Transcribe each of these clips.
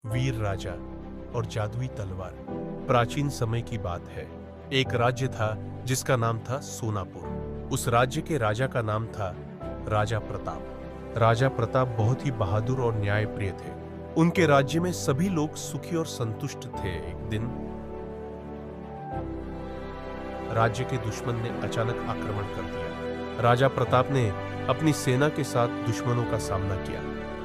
वीर राजा और जादुई तलवार। प्राचीन समय की बात है। एक राज्य था जिसका नाम था सोनापुर। उस राज्य के राजा का नाम था राजा प्रताप। राजा प्रताप बहुत ही बहादुर और न्यायप्रिय थे। उनके राज्य में सभी लोग सुखी और संतुष्ट थे। एक दिन राज्य के दुश्मन ने अचानक आक्रमण कर दिया। राजा प्रताप ने अपनी सेना के साथ दुश्मनों का सामना किया,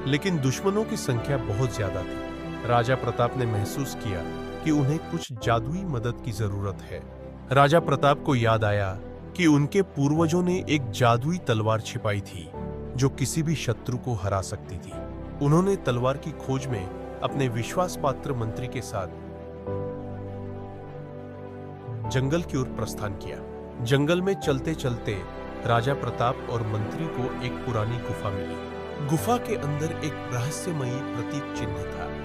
लेकिन दुश्मनों की संख्या बहुत ज्यादा थी। राजा प्रताप ने महसूस किया कि उन्हें कुछ जादुई मदद की जरूरत है। राजा प्रताप को याद आया कि उनके पूर्वजों ने एक जादुई तलवार छिपाई थी जो किसी भी शत्रु को हरा सकती थी। उन्होंने तलवार की खोज में अपने विश्वास पात्र मंत्री के साथ जंगल की ओर प्रस्थान किया। जंगल में चलते चलते राजा प्रताप और मंत्री को एक पुरानी गुफा मिली। गुफा के अंदर एक रहस्यमयी प्रतीक चिन्ह था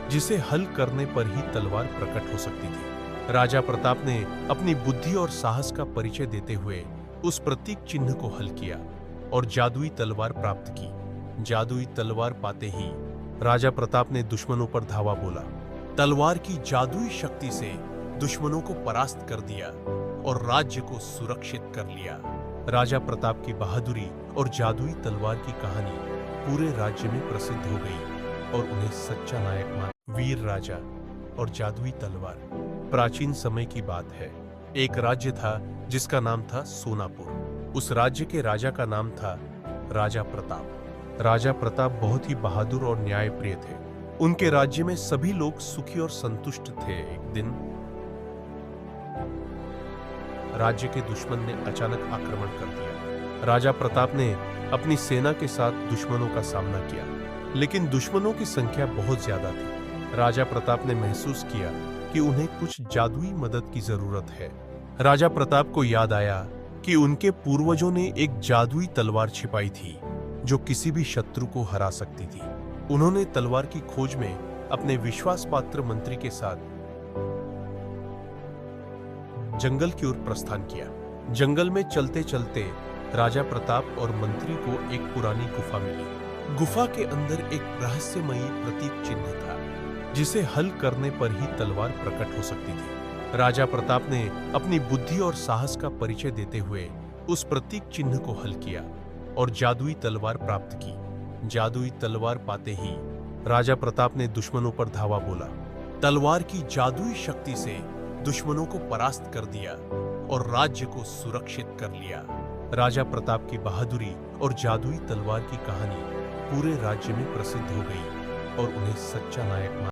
जिसे हल करने पर ही तलवार प्रकट हो सकती थी। राजा प्रताप ने अपनी बुद्धि और साहस का परिचय देते हुए उस प्रतीक चिन्ह को हल किया और जादुई तलवार प्राप्त की। जादुई तलवार पाते ही राजा प्रताप ने दुश्मनों पर धावा बोला। तलवार की जादुई शक्ति से दुश्मनों को परास्त कर दिया और राज्य को सुरक्षित कर लिया। राजा प्रताप की बहादुरी और जादुई तलवार की कहानी पूरे राज्य में प्रसिद्ध हो गई और उन्हें सच्चा नायक मान। वीर राजा और जादुई तलवार। प्राचीन समय की बात है। एक राज्य था जिसका नाम था सोनापुर। उस राज्य के राजा का नाम था राजा प्रताप। राजा प्रताप बहुत ही बहादुर और न्यायप्रिय थे। उनके राज्य में सभी लोग सुखी और संतुष्ट थे। एक दिन राज्य के दुश्मन ने अचानक आक्रमण कर दिया। राजा प्रताप ने अपनी सेना के साथ दुश्मनों का सामना किया, लेकिन दुश्मनों की संख्या बहुत ज्यादा थी। राजा प्रताप ने महसूस किया कि उन्हें कुछ जादुई मदद की जरूरत है। राजा प्रताप को याद आया कि उनके पूर्वजों ने एक जादुई तलवार छिपाई थी जो किसी भी शत्रु को हरा सकती थी। उन्होंने तलवार की खोज में अपने विश्वास पात्र मंत्री के साथ जंगल की ओर प्रस्थान किया। जंगल में चलते चलते राजा प्रताप और मंत्री को एक पुरानी गुफा मिली। गुफा के अंदर एक रहस्यमयी प्रतीक चिन्ह था जिसे हल करने पर ही तलवार प्रकट हो सकती थी। राजा प्रताप ने अपनी बुद्धि और साहस का परिचय देते हुए उस प्रतीक चिन्ह को हल किया और जादुई तलवार प्राप्त की। जादुई तलवार पाते ही राजा प्रताप ने दुश्मनों पर धावा बोला। तलवार की जादुई शक्ति से दुश्मनों को परास्त कर दिया और राज्य को सुरक्षित कर लिया। राजा प्रताप की बहादुरी और जादुई तलवार की कहानी पूरे राज्य में प्रसिद्ध हो गई और उन्हें सच्चा नायक मान।